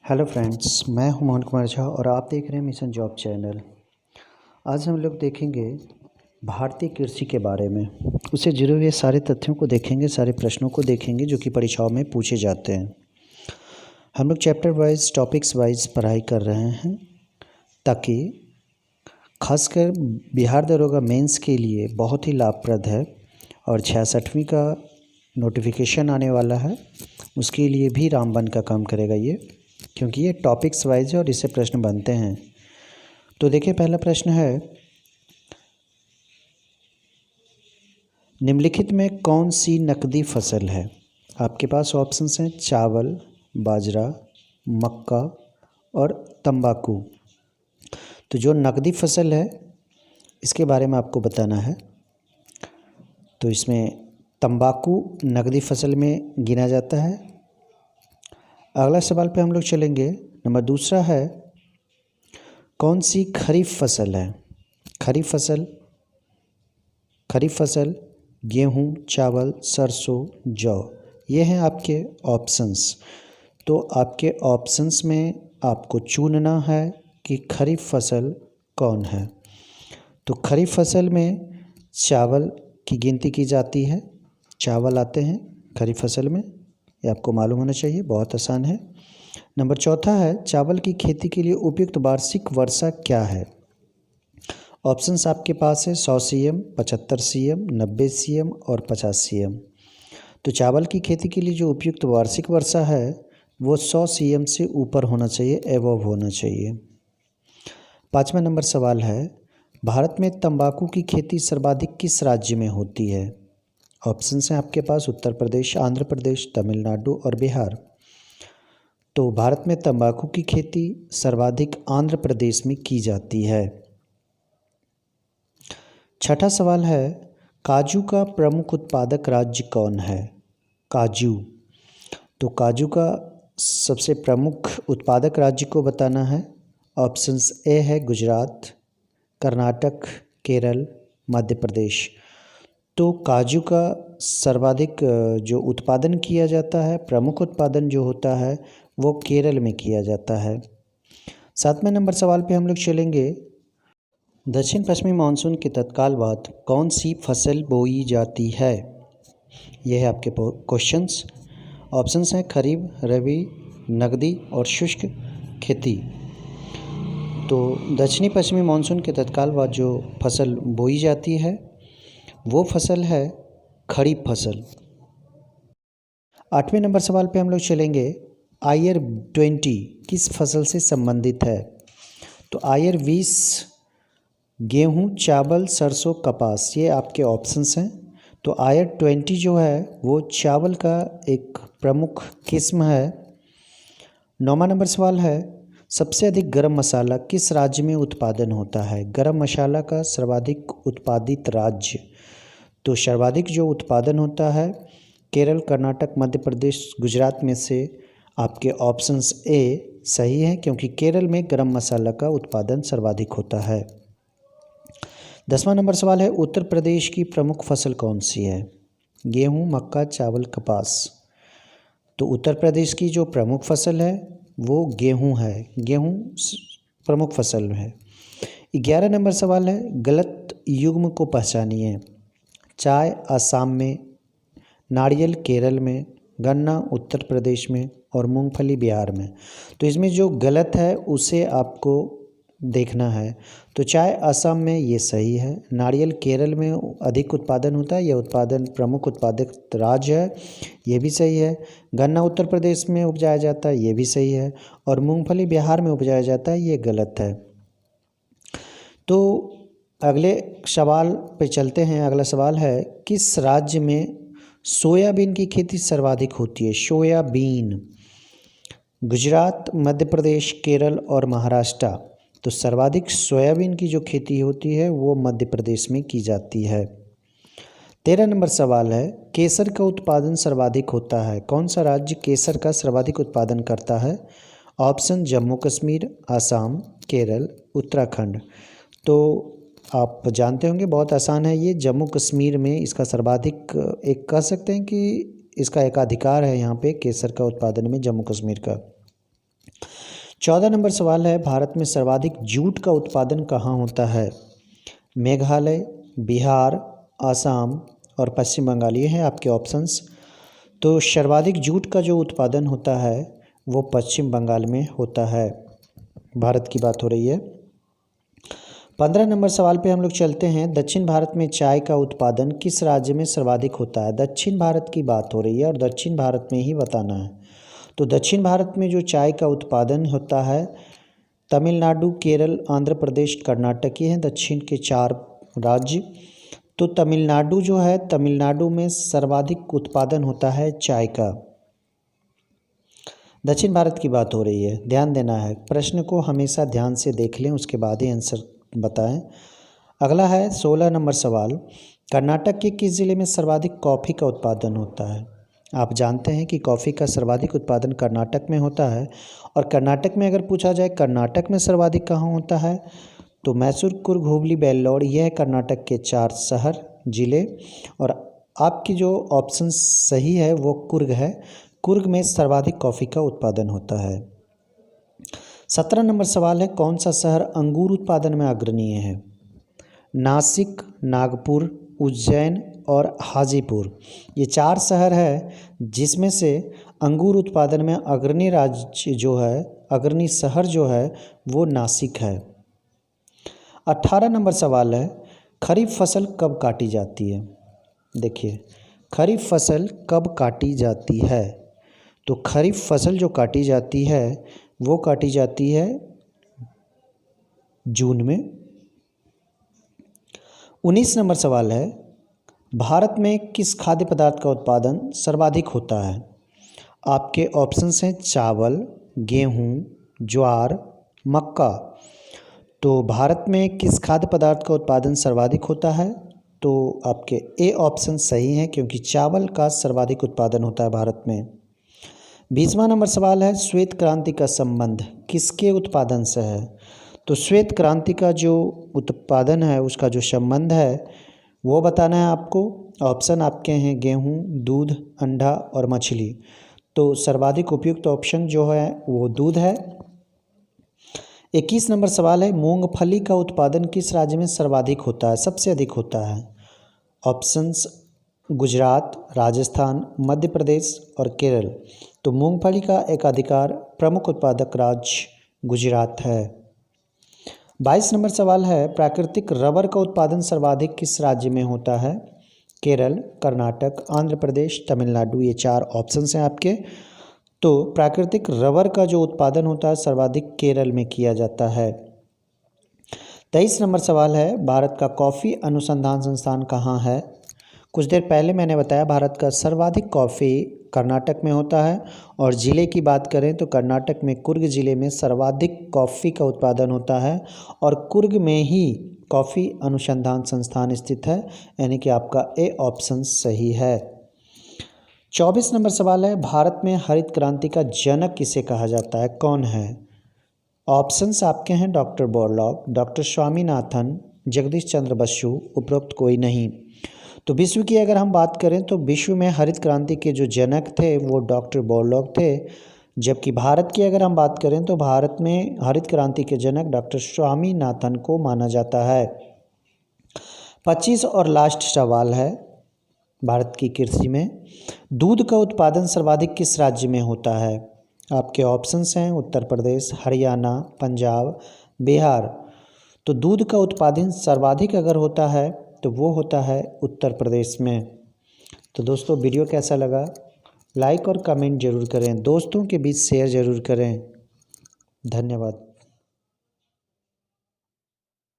Hello friends, मैं हूं मोहन कुमार झा और आप देख रहे हैं मिशन जॉब चैनल। आज हम लोग देखेंगे भारतीय कृषि के बारे में। उससे जुड़े हुए सारे तथ्यों को देखेंगे, सारे प्रश्नों को देखेंगे जो कि परीक्षाओं में पूछे जाते हैं। हम लोग चैप्टर वाइज, टॉपिक्स वाइज पढ़ाई कर रहे हैं ताकि खासकर बिहार दरोगा मेंस के लिए बहुत ही लाभप्रद है। और 66वीं का नोटिफिकेशन आने वाला है, उसके लिए भी रामबाण का काम करेगा ये, क्योंकि ये टॉपिक्स वाइज है और इससे प्रश्न बनते हैं। तो देखिए, पहला प्रश्न है, निम्नलिखित में कौन सी नकदी फसल है? आपके पास ऑप्शंस हैं चावल, बाजरा, मक्का और तंबाकू। तो जो नकदी फसल है इसके बारे में आपको बताना है। तो इसमें तंबाकू नकदी फसल में गिना जाता है। अगला सवाल पे हम लोग चलेंगे। नंबर दूसरा है, कौन सी खरीफ फसल है? खरीफ फसल गेहूं, चावल, सरसों, जौ। ये हैं आपके ऑप्शंस। तो आपके ऑप्शंस में आपको चुनना है कि खरीफ फसल कौन है। तो खरीफ फसल में चावल की गिनती की जाती है। चावल आते हैं खरीफ फसल में, ये आपको मालूम होना चाहिए, बहुत आसान है। नंबर चौथा है, चावल की खेती के लिए उपयुक्त वार्षिक वर्षा क्या है? ऑप्शंस आपके पास है 100 cm, 75 cm, 90 cm और 50 cm। तो चावल की खेती के लिए जो उपयुक्त वार्षिक वर्षा है वो 100 cm से ऊपर होना चाहिए, एबव होना चाहिए। 5वां नंबर सवाल है, भारत में तंबाकू की खेती सर्वाधिक किस राज्य में होती है? ऑप्शंस हैं आपके पास उत्तर प्रदेश, आंध्र प्रदेश, तमिलनाडु और बिहार। तो भारत में तंबाकू की खेती सर्वाधिक आंध्र प्रदेश में की जाती है। छठा सवाल है, काजू का प्रमुख उत्पादक राज्य कौन है? काजू। तो काजू का सबसे प्रमुख उत्पादक राज्य को बताना है। ऑप्शंस ए है गुजरात, कर्नाटक, केरल, मध्य प्रदेश। तो काजू का सर्वाधिक जो उत्पादन किया जाता है, प्रमुख उत्पादन जो होता है वो केरल में किया जाता है। 7वें नंबर सवाल पे हम लोग चलेंगे। दक्षिण पश्चिमी मानसून के तत्काल बाद कौन सी फसल बोई जाती है? यह है आपके क्वेश्चंस। ऑप्शंस हैं खरीफ, रबी, नकदी और शुष्क खेती। तो दक्षिणी पश्चिमी मानसून के तत्काल बाद जो फसल बोई जाती है वो फसल है खरीफ फसल। 8वें नंबर सवाल पे हम लोग चलेंगे। आयर 20 किस फसल से संबंधित है? तो आयर 20 गेहूं, चावल, सरसों, कपास, ये आपके ऑप्शंस हैं। तो आयर 20 जो है वो चावल का एक प्रमुख किस्म है। 9वां नंबर सवाल है, सबसे अधिक गरम मसाला किस राज्य में उत्पादन होता है? गरम मसाला का सर्वाधिक उत्पादित राज्य। तो सर्वाधिक जो उत्पादन होता है केरल, कर्नाटक, मध्य प्रदेश, गुजरात में से आपके ऑप्शंस ए सही है, क्योंकि केरल में गरम मसाला का उत्पादन सर्वाधिक होता है। 10वां नंबर सवाल है, उत्तर प्रदेश की प्रमुख फसल कौन सी है? गेहूं, मक्का, चावल, कपास। तो उत्तर प्रदेश की जो प्रमुख फसल है वो गेहूं है। गेहूं प्रमुख फसल है। 11 नंबर सवाल है, गलत युग्म को पहचानिए। चाय असम में, नारियल केरल में, गन्ना उत्तर प्रदेश में और मूंगफली बिहार में। तो इसमें जो गलत है उसे आपको देखना है। तो चाय असम में ये सही है। नारियल केरल में अधिक उत्पादन होता है, यह उत्पादन प्रमुख उत्पादक राज्य है, ये भी सही है। गन्ना उत्तर प्रदेश में उपजाया जाता है, ये भी सही है। और मूंगफली बिहार में उपजाया जाता है, ये गलत है। तो अगले सवाल पे चलते हैं। अगला सवाल है, किस राज्य में सोयाबीन की खेती सर्वाधिक होती है? सोयाबीन। गुजरात, मध्य प्रदेश, केरल और महाराष्ट्र। तो सर्वाधिक सोयाबीन की जो खेती होती है वो मध्य प्रदेश में की जाती है। 13 नंबर सवाल है, केसर का उत्पादन सर्वाधिक होता है? कौन सा राज्य केसर का सर्वाधिक उत्पादन करता है? ऑप्शन जम्मू कश्मीर, आसाम, केरल, उत्तराखंड। तो आप जानते होंगे, बहुत आसान है ये, जम्मू कश्मीर में इसका सर्वाधिक, एक कह सकते हैं कि इसका एकाधिकार है यहाँ पे केसर का उत्पादन में, जम्मू कश्मीर का। 14 नंबर सवाल है, भारत में सर्वाधिक जूट का उत्पादन कहाँ होता है? मेघालय, बिहार, आसाम और पश्चिम बंगाल, ये हैं आपके ऑप्शंस। तो सर्वाधिक जूट का जो उत्पादन होता है वो पश्चिम बंगाल में होता है। भारत की बात हो रही है। 15 नंबर सवाल पे हम लोग चलते हैं। दक्षिण भारत में चाय का उत्पादन किस राज्य में सर्वाधिक होता है? दक्षिण भारत की बात हो रही है और दक्षिण भारत में ही बताना है। तो दक्षिण भारत में जो चाय का उत्पादन होता है, तमिलनाडु, केरल, आंध्र प्रदेश, कर्नाटक, ये हैं दक्षिण के 4 राज्य। तो तमिलनाडु जो है, तमिलनाडु में सर्वाधिक उत्पादन होता है चाय का। दक्षिण भारत की बात हो रही है, ध्यान देना है। प्रश्न को हमेशा ध्यान से देख लें, उसके बाद ही आंसर बताएं। अगला है 16 नंबर सवाल, कर्नाटक के किस जिले में सर्वाधिक कॉफ़ी का उत्पादन होता है? आप जानते हैं कि कॉफ़ी का सर्वाधिक उत्पादन कर्नाटक में होता है। और कर्नाटक में अगर पूछा जाए कर्नाटक में सर्वाधिक कहाँ होता है, तो मैसूर, कुर्ग, हुबली, वेल्लोर, यह है कर्नाटक के 4 शहर जिले। और आपकी जो ऑप्शन सही है वो कुर्ग है। कुर्ग में सर्वाधिक कॉफ़ी का उत्पादन होता है। 17 नंबर सवाल है, कौन सा शहर अंगूर उत्पादन में अग्रणीय है? नासिक, नागपुर, उज्जैन और हाजीपुर, ये 4 शहर है जिसमें से अंगूर उत्पादन में अग्रणी राज्य जो है, अग्रणी शहर जो है वो नासिक है। 18 नंबर सवाल है, खरीफ फसल कब काटी जाती है? देखिए, खरीफ फसल कब काटी जाती है? तो खरीफ फसल जो काटी जाती है वो काटी जाती है जून में। 19 नंबर सवाल है, भारत में किस खाद्य पदार्थ का उत्पादन सर्वाधिक होता है? आपके ऑप्शंस हैं चावल, गेहूं, ज्वार, मक्का। तो भारत में किस खाद्य पदार्थ का उत्पादन सर्वाधिक होता है? तो आपके ए ऑप्शन सही है, क्योंकि चावल का सर्वाधिक उत्पादन होता है भारत में। 20वां नंबर सवाल है, श्वेत क्रांति का संबंध किसके उत्पादन से है? तो श्वेत क्रांति का जो उत्पादन है उसका जो संबंध है वो बताना है आपको। ऑप्शन आपके हैं गेहूं, दूध, अंडा और मछली। तो सर्वाधिक उपयुक्त ऑप्शन जो है वो दूध है। 21 नंबर सवाल है, मूंगफली का उत्पादन किस राज्य में सर्वाधिक होता है, सबसे अधिक होता है? ऑप्शंस गुजरात, राजस्थान, मध्य प्रदेश और केरल। तो मूंगफली का एकाधिकार प्रमुख उत्पादक राज्य गुजरात है। 22 नंबर सवाल है, प्राकृतिक रबर का उत्पादन सर्वाधिक किस राज्य में होता है? केरल, कर्नाटक, आंध्र प्रदेश, तमिलनाडु, ये 4 ऑप्शंस हैं आपके। तो प्राकृतिक रबर का जो उत्पादन होता है सर्वाधिक केरल में किया जाता है। 23 नंबर सवाल है, भारत का कॉफ़ी अनुसंधान संस्थान कहाँ है? कुछ देर पहले मैंने बताया भारत का सर्वाधिक कॉफ़ी कर्नाटक में होता है। और ज़िले की बात करें तो कर्नाटक में कुर्ग ज़िले में सर्वाधिक कॉफ़ी का उत्पादन होता है और कुर्ग में ही कॉफ़ी अनुसंधान संस्थान स्थित है, यानी कि आपका ए ऑप्शन सही है। 24 नंबर सवाल है, भारत में हरित क्रांति का जनक किसे कहा जाता है, कौन है? ऑप्शंस आपके हैं doctor Borlaug, doctor Swaminathan, Jagdish Chandra Basu, उपरोक्त कोई नहीं। तो विश्व की अगर हम बात करें तो विश्व में हरित क्रांति के जो जनक थे वो डॉक्टर बोरलॉग थे। जबकि भारत की अगर हम बात करें तो भारत में हरित क्रांति के जनक डॉक्टर स्वामीनाथन को माना जाता है। 25 और लास्ट सवाल है भारत की कृषि में, दूध का उत्पादन सर्वाधिक किस राज्य में होता है? आपके ऑप्शंस हैं उत्तर प्रदेश, हरियाणा, पंजाब, बिहार। तो दूध का उत्पादन सर्वाधिक अगर होता है तो वो होता है उत्तर प्रदेश में। तो दोस्तों वीडियो कैसा लगा, लाइक और कमेंट जरूर करें, दोस्तों के बीच शेयर ज़रूर करें। धन्यवाद।